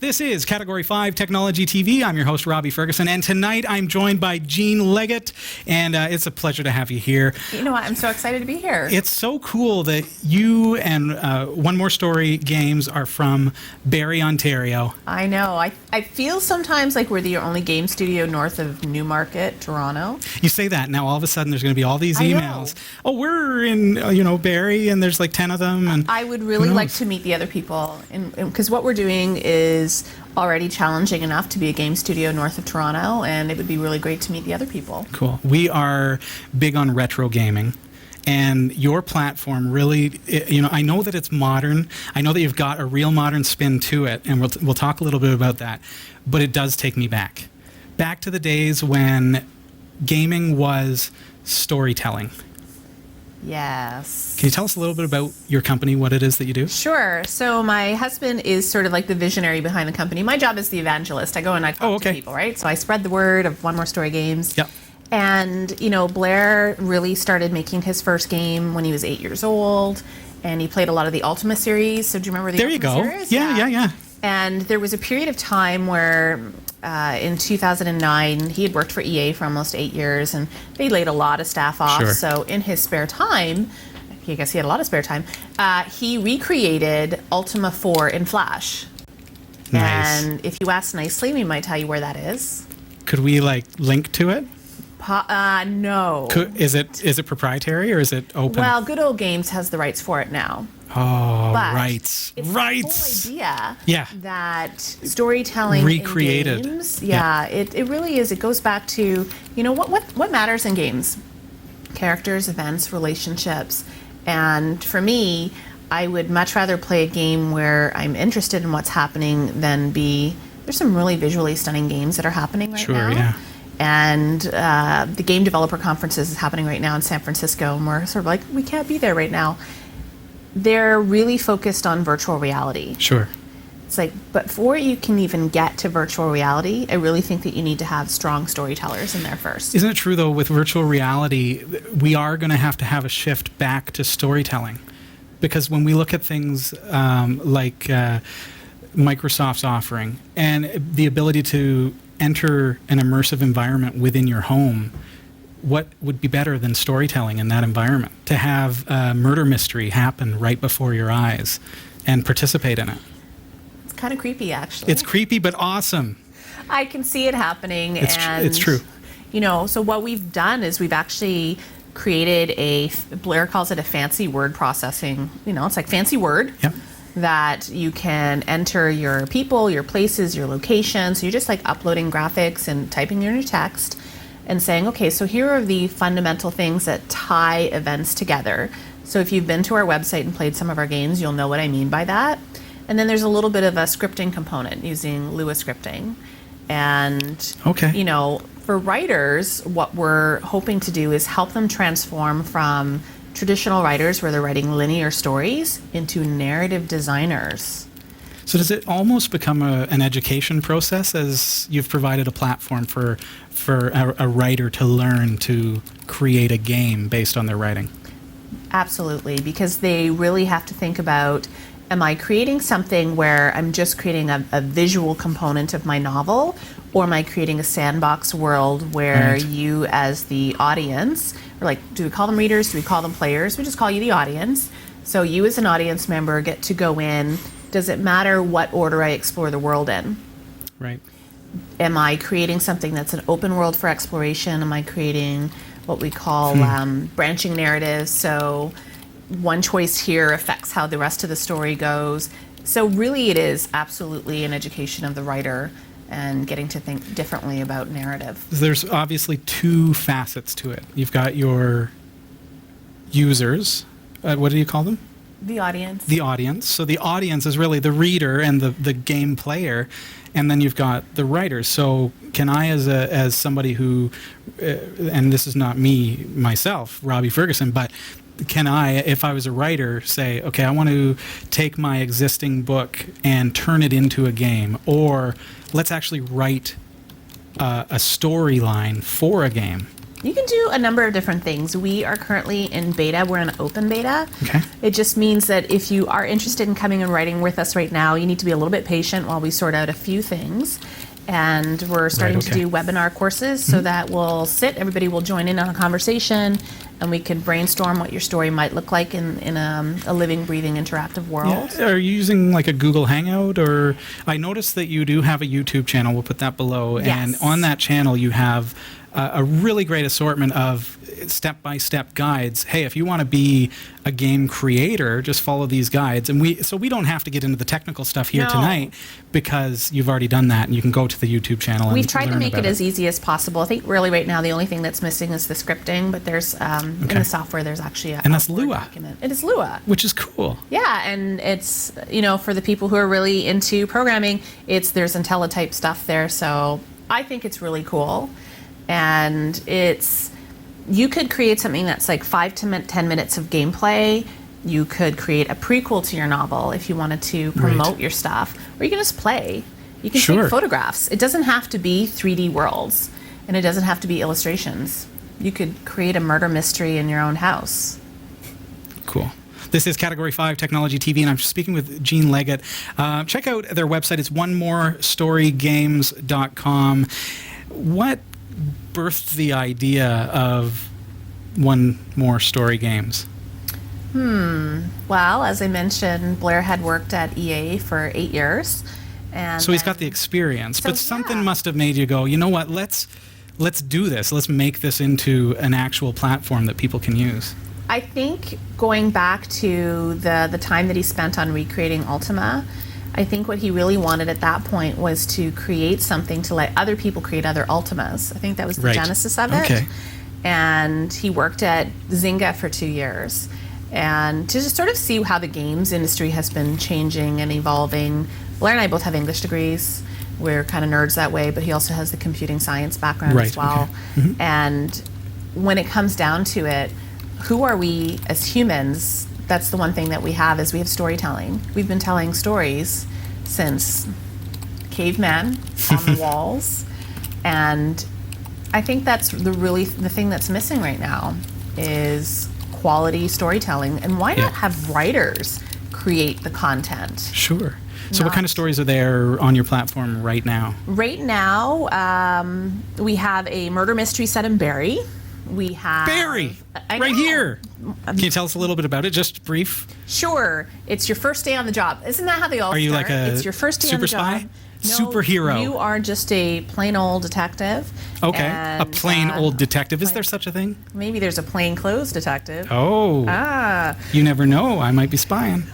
This is Category 5 Technology TV. I'm your host, Robbie Ferguson, and tonight I'm joined by Jean Leggett, and it's a pleasure to have you here. You know what? I'm so excited to be here. It's so cool that you and One More Story Games are from Barrie, Ontario. I know. I feel sometimes like we're the only game studio north of Newmarket, Toronto. You say that, now all of a sudden there's going to be all these emails. Oh, we're in, Barrie, and there's like 10 of them. And I would really like to meet the other people, because what we're doing is already challenging enough to be a game studio north of Toronto, and it would be really great to meet the other people. Cool. We are big on retro gaming, and your platform really, I know that it's modern. I know that you've got a real modern spin to it, and we'll talk a little bit about that, but it does take me back to the days when gaming was storytelling. Yes. Can you tell us a little bit about your company, what it is that you do? Sure. So my husband is sort of like the visionary behind the company. My job is the evangelist. I go and I talk to people, right? So I spread the word of One More Story Games. Yep. And, Blair really started making his first game when he was 8 years old, and he played a lot of the Ultima series. So do you remember the Ultima series? Yeah. And there was a period of time where in 2009, he had worked for EA for almost 8 years, and they laid a lot of staff off. Sure. So in his spare time, I guess he had a lot of spare time, he recreated Ultima 4 in Flash. Nice. And if you ask nicely, we might tell you where that is. Could we link to it? No. Is it proprietary or is it open? Well, Good Old Games has the rights for it now. Oh, But rights. It's Rights. the whole idea Yeah. that storytelling Recreated. in games, it really is. It goes back to, what matters in games? Characters, events, relationships. And for me, I would much rather play a game where I'm interested in what's happening than there's some really visually stunning games that are happening right now. Sure, yeah. And the Game Developer Conferences is happening right now in San Francisco, and we're sort of like, we can't be there right now. They're really focused on virtual reality. Sure. It's like, but before you can even get to virtual reality, I really think that you need to have strong storytellers in there first. Isn't it true, though, with virtual reality, we are going to have a shift back to storytelling? Because when we look at things like Microsoft's offering and the ability to enter an immersive environment within your home, what would be better than storytelling in that environment? To have a murder mystery happen right before your eyes and participate in it. It's kind of creepy, actually. It's creepy, but awesome. I can see it happening. It's true. So what we've done is we've actually created Blair calls it a fancy word processing. It's like fancy word. Yep. That you can enter your people, your places, your locations. So you're just like uploading graphics and typing in your text and saying, okay, so here are the fundamental things that tie events together. So if you've been to our website and played some of our games, you'll know what I mean by that. And then there's a little bit of a scripting component using Lua scripting. And, for writers, what we're hoping to do is help them transform from traditional writers where they're writing linear stories into narrative designers. So does it almost become an education process, as you've provided a platform for a writer to learn to create a game based on their writing? Absolutely, because they really have to think about, am I creating something where I'm just creating a visual component of my novel, or am I creating a sandbox world where you as the audience, or do we call them readers, do we call them players? We just call you the audience. So you as an audience member get to go in. Does it matter what order I explore the world in? Right. Am I creating something that's an open world for exploration? Am I creating what we call branching narratives? So one choice here affects how the rest of the story goes. So really it is absolutely an education of the writer and getting to think differently about narrative. There's obviously two facets to it. You've got your users. What do you call them? The audience. The audience. So the audience is really the reader and the game player, and then you've got the writers. So can I, as somebody who, and this is not me myself, Robbie Ferguson, but can I, if I was a writer, say, okay, I want to take my existing book and turn it into a game, or let's actually write a storyline for a game. You can do a number of different things. We are currently in beta. We're in open beta. Okay. It just means that if you are interested in coming and writing with us right now, you need to be a little bit patient while we sort out a few things. And we're starting to do webinar courses so that we'll everybody will join in on a conversation, and we can brainstorm what your story might look like in a living, breathing, interactive world. Yeah. Are you using like a Google Hangout, or I noticed that you do have a YouTube channel. We'll put that below. Yes. And on that channel, you have a really great assortment of step-by-step guides. Hey, if you want to be a game creator, just follow these guides. And we don't have to get into the technical stuff here tonight, because you've already done that, and you can go to the YouTube channel. We've tried to make it as easy as possible. I think really right now the only thing that's missing is the scripting, but there's in the software there's actually a that's Word Lua. document. It is Lua, which is cool. Yeah, and it's for the people who are really into programming, there's IntelliType stuff there. So I think it's really cool. And you could create something that's like 5 to 10 minutes of gameplay. You could create a prequel to your novel if you wanted to promote your stuff, or you can just play. You can take photographs. It doesn't have to be 3D worlds, and it doesn't have to be illustrations. You could create a murder mystery in your own house. Cool. This is Category 5 Technology TV, and I'm speaking with Jean Leggett. Check out their website. It's onemorestorygames.com. What birthed the idea of One More Story Games? Well, as I mentioned, Blair had worked at EA for 8 years, and so he's got the experience. But something must have made you go, you know what? Let's do this. Let's make this into an actual platform that people can use. I think going back to the time that he spent on recreating Ultima, I think what he really wanted at that point was to create something to let other people create other Ultimas. I think that was the genesis of it. Okay. And he worked at Zynga for 2 years. And to just sort of see how the games industry has been changing and evolving. Blair and I both have English degrees. We're kind of nerds that way, but he also has the computing science background as well. Okay. And when it comes down to it, who are we as humans? That's the one thing that we have, is we have storytelling. We've been telling stories since cavemen on the walls. And I think that's the thing that's missing right now is quality storytelling. And why not have writers create the content? Sure. So what kind of stories are there on your platform right now? Right now, we have a murder mystery set in Barrie. We have Barrie, right here. Can you tell us a little bit about it, just brief? Sure. It's your first day on the job. Isn't that how they all start? Are you like a it's your first day super on the job. spy? No, Superhero. You are just a plain old detective. Okay, and, a plain old detective. Is there such a thing? Maybe there's a plain clothes detective. Oh. You never know. I might be spying.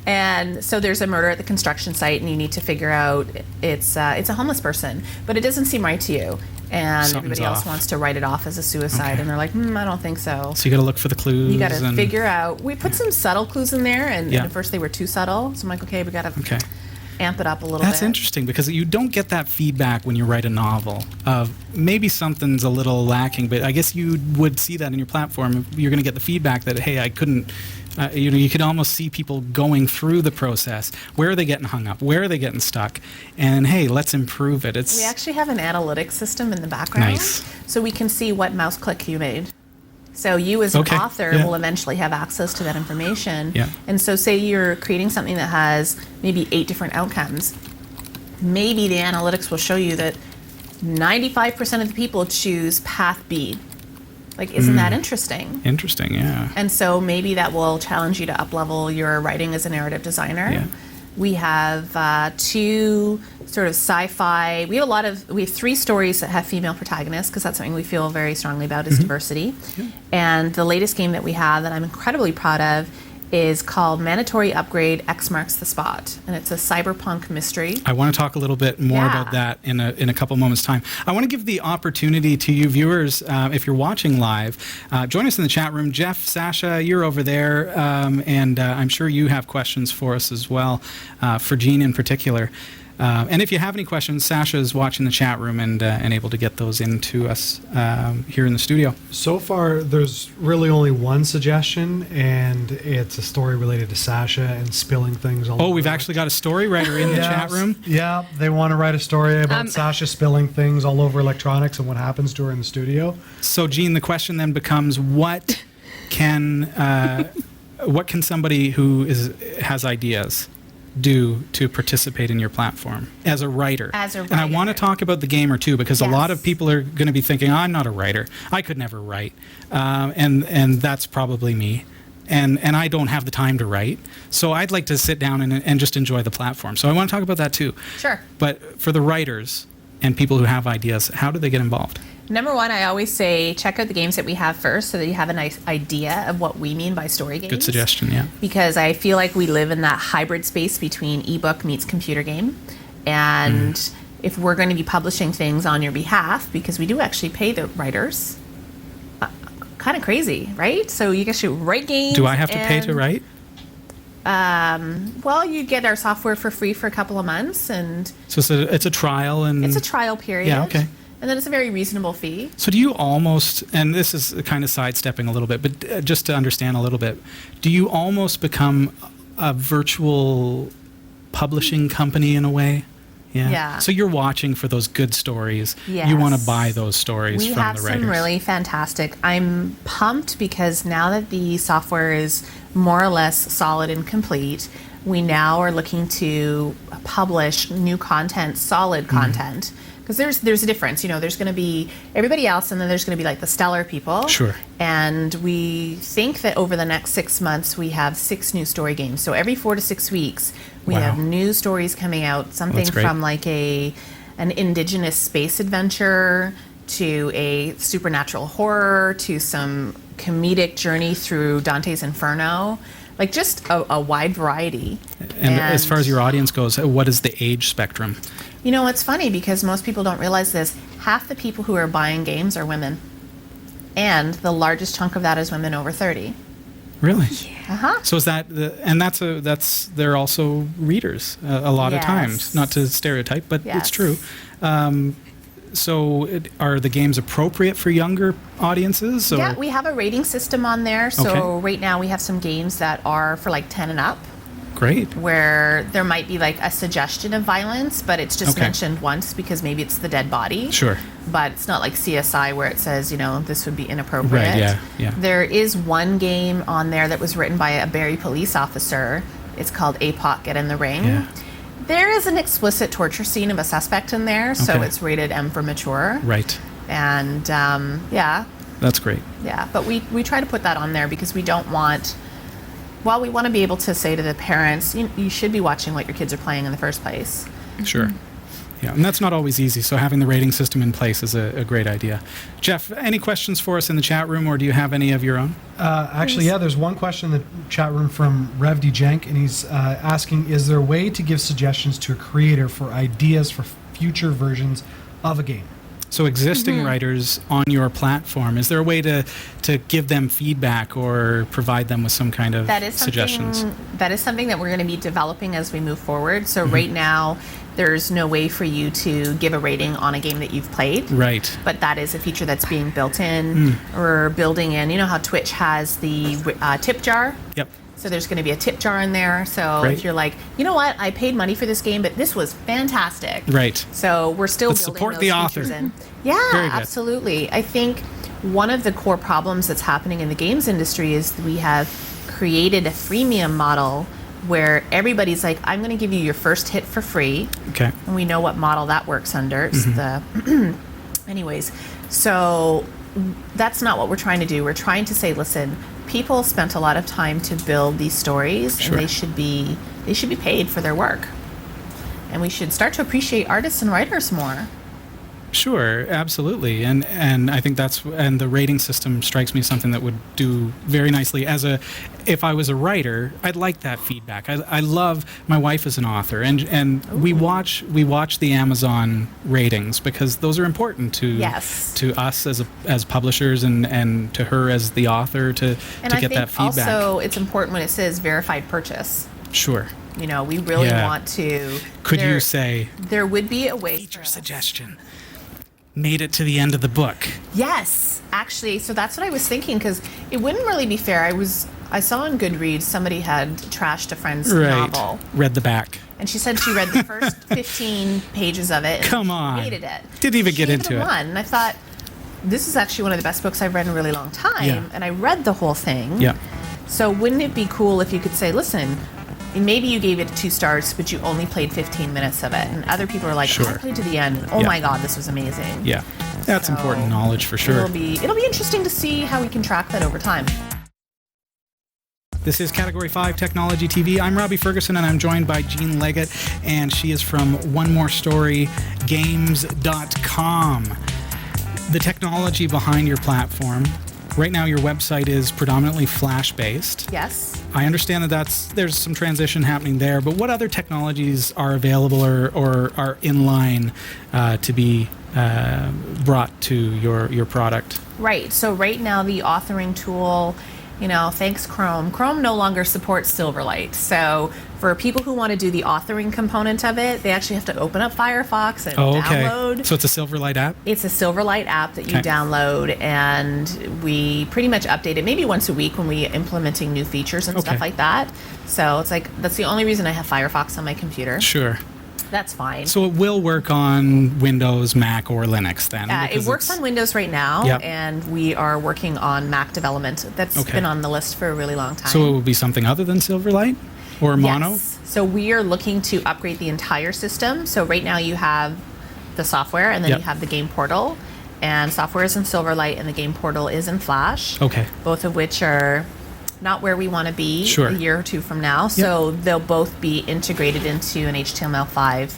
And so there's a murder at the construction site, and you need to figure out it's a homeless person, but it doesn't seem right to you. And everybody else wants to write it off as a suicide, and they're like, I don't think so. So you got to look for the clues. You got to figure out. We put some subtle clues in there, and Yeah. at first they were too subtle. So I'm like, okay, we got to amp it up a little That's bit. interesting, because you don't get that feedback when you write a novel of maybe something's a little lacking, but I guess you would see that in your platform. You're going to get the feedback that, hey, I couldn't. You could almost see people going through the process. Where are they getting hung up? Where are they getting stuck? And hey, let's improve it. We actually have an analytics system in the background, so we can see what mouse click you made. So you as an author will eventually have access to that information. Yeah. And so say you're creating something that has maybe 8 different outcomes. Maybe the analytics will show you that 95% of the people choose path B. Like, isn't that interesting? Interesting, yeah. And so maybe that will challenge you to up-level your writing as a narrative designer. Yeah. We have 2 sort of sci-fi. We have 3 stories that have female protagonists, because that's something we feel very strongly about is diversity. Yeah. And the latest game that we have that I'm incredibly proud of is called Mandatory Upgrade X Marks the Spot, and it's a cyberpunk mystery. I want to talk a little bit more about that in a couple moments' time. I want to give the opportunity to you viewers, if you're watching live, join us in the chat room. Jeff, Sasha, you're over there, and I'm sure you have questions for us as well, for Jean in particular. And if you have any questions, Sasha is watching the chat room and able to get those into us here in the studio. So far, there's really only one suggestion, and it's a story related to Sasha and spilling things all over. Oh, we've actually got a story writer in the chat room? Yeah, they want to write a story about Sasha spilling things all over electronics and what happens to her in the studio. So, Jean, the question then becomes, what can somebody who has ideas do to participate in your platform as a writer? And I want to talk about the gamer too, because a lot of people are going to be thinking, I'm not a writer. I could never write. And that's probably me. And I don't have the time to write. So I'd like to sit down and just enjoy the platform. So I want to talk about that too. Sure. But for the writers and people who have ideas, how do they get involved? Number one, I always say check out the games that we have first so that you have a nice idea of what we mean by story games. Good suggestion, yeah. Because I feel like we live in that hybrid space between ebook meets computer game. And if we're going to be publishing things on your behalf, because we do actually pay the writers, kind of crazy, right? So you guys should write games. Do I have to pay to write? Well, you get our software for free for a couple of months. And so it's a trial. And it's a trial period. Yeah, okay. And then it's a very reasonable fee. So do you almost, and this is kind of sidestepping a little bit, but just to understand a little bit, do you almost become a virtual publishing company in a way? Yeah. So you're watching for those good stories. Yes. You want to buy those stories from the writers. We have some really fantastic. I'm pumped because now that the software is more or less solid and complete, we now are looking to publish new content, solid content. Because there's a difference, there's going to be everybody else, and then there's going to be like the stellar people. Sure. And we think that over the next 6 months, we have 6 new story games. So every 4 to 6 weeks, we have new stories coming out. Something from like an indigenous space adventure to a supernatural horror to some comedic journey through Dante's Inferno. Like just a wide variety. And as far as your audience goes, what is the age spectrum? It's funny because most people don't realize this. Half the people who are buying games are women. And the largest chunk of that is women over 30. Really? Yeah. So is that, they're also readers a lot of times. Not to stereotype, but it's true. So are the games appropriate for younger audiences? Or? Yeah, we have a rating system on there. So right now we have some games that are for like 10 and up. Great. Where there might be like a suggestion of violence, but it's just mentioned once because maybe it's the dead body. Sure. But it's not like CSI where it says, this would be inappropriate. Right, yeah. There is one game on there that was written by a Barrie police officer. It's called APOC Get in the Ring. Yeah. There is an explicit torture scene of a suspect in there, so it's rated M for mature. Right. And that's great. Yeah, but we try to put that on there because we don't want. Well, we want to be able to say to the parents, you should be watching what your kids are playing in the first place. Sure. Yeah, and that's not always easy, so having the rating system in place is a great idea. Jeff, any questions for us in the chat room, or do you have any of your own? Actually, there's one question in the chat room from Rev D. Jenk, and he's asking, is there a way to give suggestions to a creator for ideas for future versions of a game? So existing writers on your platform, is there a way to give them feedback or provide them with some kind of suggestions? That is something that we're going to be developing as we move forward. So right now, there's no way for you to give a rating on a game that you've played. Right. But that is a feature that's being built in. We're building in, how Twitch has the tip jar? Yep. So there's going to be a tip jar in there. So if you're like, you know what, I paid money for this game, but this was fantastic. Right. So we're still building support those the features author. in. Yeah, absolutely. I think one of the core problems that's happening in the games industry is we have created a freemium model where everybody's like, I'm going to give you your first hit for free. Okay. And we know what model that works under. It's the anyways, so that's not what we're trying to do. We're trying to say, listen, people spent a lot of time to build these stories, and they should be paid for their work. And we should start to appreciate artists and writers more. Sure, absolutely, and I think and the rating system strikes me as something that would do very nicely. If I was a writer, I'd like that feedback. I love. My wife is an author, and we watch the Amazon ratings because those are important to us as publishers and to her as the author to get that feedback. Also, it's important when it says verified purchase. Sure. You know, we really Yeah. want to. Could there- you say there would be a way? feature for us. suggestion? Made it to the end of the book. Yes, actually. So that's what I was thinking, because it wouldn't really be fair. I saw on Goodreads somebody had trashed a friend's novel, Read the back. and she said she read the first 15 pages of it. And Come on. hated it. Didn't even She get gave into a it. 1, and I thought this is actually one of the best books I've read in a really long time. Yeah. And I read the whole thing. Yeah. So wouldn't it be cool if you could say, listen, maybe you gave it 2 stars, but you only played 15 minutes of it, and other people are like, Sure. I played to the end. Oh Yeah. my God, this was amazing. Yeah. That's So, important knowledge for sure. It'll be interesting to see how we can track that over time. This is Category 5 Technology TV. I'm Robbie Ferguson, and I'm joined by Jean Leggett, and she is from OneMoreStoryGames.com. The technology behind your platform. Right now, your website is predominantly Flash-based. Yes. I understand that there's some transition happening there, but what other technologies are available or are in line to be brought to your product? Right. So right now the authoring tool, you know, thanks Chrome. Chrome no longer supports Silverlight. So for people who want to do the authoring component of it, they actually have to open up Firefox and download. So it's a Silverlight app? It's a Silverlight app that you Okay. download, and we pretty much update it maybe once a week when we're implementing new features and Okay. stuff like that. So it's like, that's the only reason I have Firefox on my computer. Sure. That's fine. So it will work on Windows, Mac, or Linux then? It because works it's- on Windows right now, Yep. and we are working on Mac development. That's Okay. been on the list for a really long time. So it will be something other than Silverlight? Or Mono? Yes. So we are looking to upgrade the entire system. So right now you have the software, and then Yep. you have the game portal. And software is in Silverlight, and the game portal is in Flash. Okay. Both of which are not where we want to be Sure. a year or two from now. So they'll both be integrated into an HTML5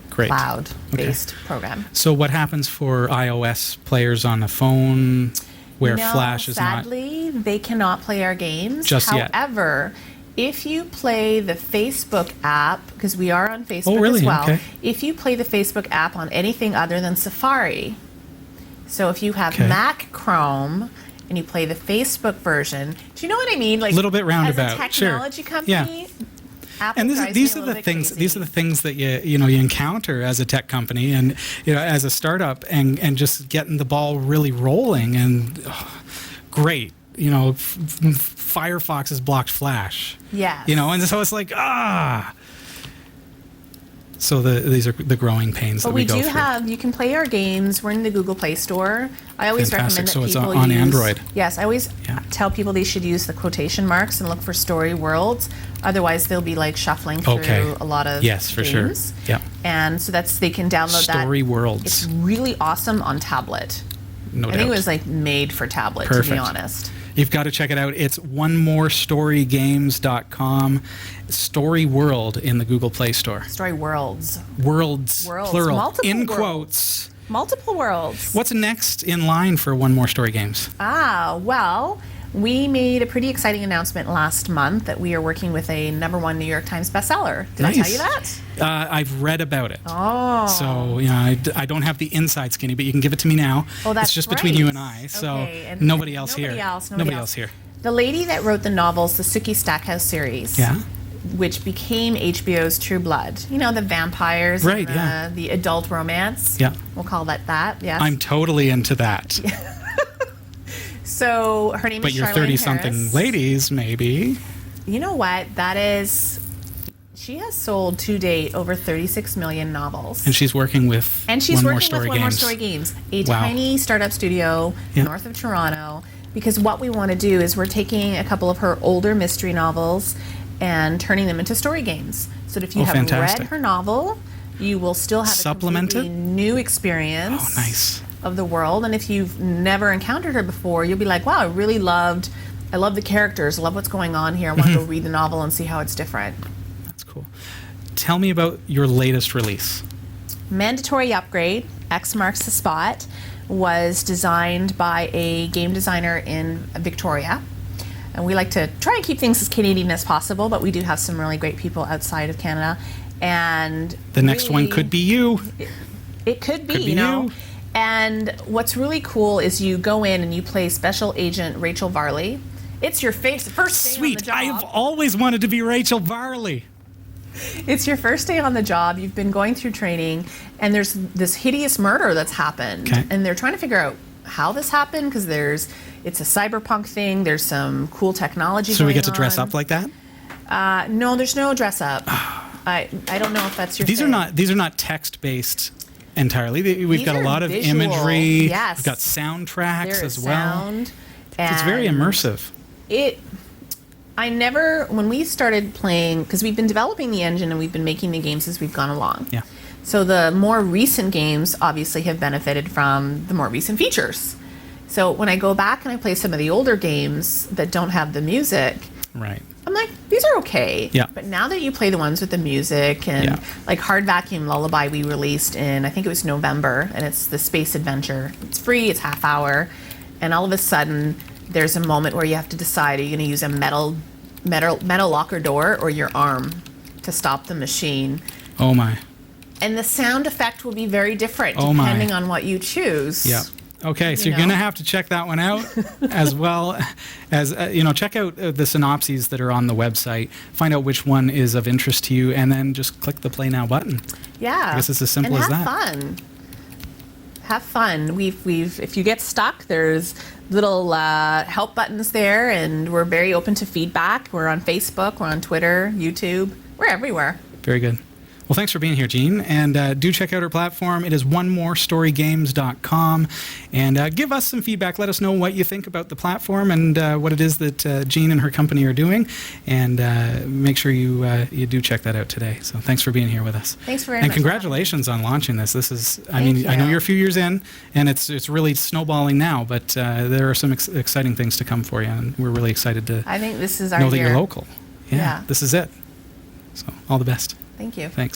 Great. cloud-based program. So what happens for iOS players on a phone where No, Flash is not? sadly, they cannot play our games. Just yet. However, if you play the Facebook app, because we are on Facebook really? as well, Okay. if you play the Facebook app on anything other than Safari, so if you have Okay. Mac Chrome and you play the Facebook version, do you know what I mean? Like, Little bit roundabout, as a sure. technology company, Apple And drives these me are a the little bit things. crazy. These are the things that you encounter as a tech company and as a startup, and just getting the ball really rolling. And great, Firefox has blocked Flash. Yes. And so it's like So these are the growing pains But that we we go do through. have, you can play our games. We're in the Google Play Store. I always Fantastic. recommend that So it's people on use, Android. Yes, I always Yeah. tell people they should use the quotation marks and look for story worlds. Otherwise, they'll be like shuffling through Okay. a lot of Yes, for sure. games. Yep. And so they can download that. Story It's worlds. really awesome on tablet. No I doubt. think it was like made for tablet, to Perfect. be honest. You've got to check it out. It's OneMoreStoryGames.com. Story World in the Google Play Store. Story worlds. Worlds, Worlds, plural, multiple in worlds. quotes. Multiple worlds. What's next in line for One More Story Games? Well, we made a pretty exciting announcement last month that we are working with a #1 New York Times bestseller. Did I tell you that? I've read about it. Oh. So, I don't have the inside skinny, but you can give it to me now. Oh, that's It's just between you great. and I. So Okay, and nobody else here. Nobody else here. The lady that wrote the novels, the Sookie Stackhouse series. Yeah. Which became HBO's True Blood. The vampires. Right, and yeah. the adult romance. Yeah. We'll call that, yes. I'm totally into that. So her name But is your Charlaine 30-something Harris. ladies, maybe. You know what? She has sold to date over 36 million novels. And she's working with And she's One More working Story with One More Games. Story Games, a Wow. tiny startup studio Yeah. north of Toronto. Because what we want to do is we're taking a couple of her older mystery novels and turning them into story games. So that if you have fantastic. read her novel, you will still have a Supplemented? completely new experience Oh, nice. of the world. And if you've never encountered her before, you'll be like, wow, I love the characters, I love what's going on here. I want to go read the novel and see how it's different. That's cool. Tell me about your latest release. Mandatory Upgrade, X Marks the Spot, was designed by a game designer in Victoria. And we like to try and keep things as Canadian as possible, but we do have some really great people outside of Canada. And The next one really- could be you. It could be, Could be you know. you. And what's really cool is you go in and you play Special Agent Rachel Varley, It's your first day on the Sweet. job. I have always wanted to be Rachel Barley. It's your first day on the job. You've been going through training, and there's this hideous murder that's happened. Okay. And they're trying to figure out how this happened because it's a cyberpunk thing. There's some cool technology. So we going get to dress on. up like that? No, there's no dress up. I don't know if that's your. These thing. are not text based entirely. We've These got a are lot of visual, imagery. yes. We've got soundtracks There as is well. sound, It's very and immersive. when we started playing, because we've been developing the engine and we've been making the games as we've gone along. Yeah. So the more recent games obviously have benefited from the more recent features. So when I go back and I play some of the older games that don't have the music, Right. I'm like, these are okay. Yeah. But now that you play the ones with the music and Yeah. like Hard Vacuum Lullaby we released in, I think it was November, and it's the space adventure. It's free, it's half hour. And all of a sudden there's a moment where you have to decide, are you going to use a metal locker door or your arm to stop the machine? Oh my. And the sound effect will be very different Oh my. depending on what you choose. Yeah. Okay, so You you're going to know? have to check that one out as well as, check out the synopses that are on the website, find out which one is of interest to you, and then just click the Play Now button. Yeah. I guess it's as simple and as that. Have fun. We've if you get stuck, there's little help buttons there, and we're very open to feedback. We're on Facebook, we're on Twitter, YouTube, we're everywhere. Very good. Well, thanks for being here, Jean. And do check out our platform. It is onemorestorygames.com. And give us some feedback. Let us know what you think about the platform and what it is that Jean and her company are doing. And make sure you do check that out today. So thanks for being here with us. Thanks very and much. congratulations on launching this. This is, I Thank mean, I know you. you're a few years in, and it's really snowballing now, but there are some exciting things to come for you. And we're really excited to I think this is our know that year. you're local. Yeah. This is it. So all the best. Thank you. Thanks.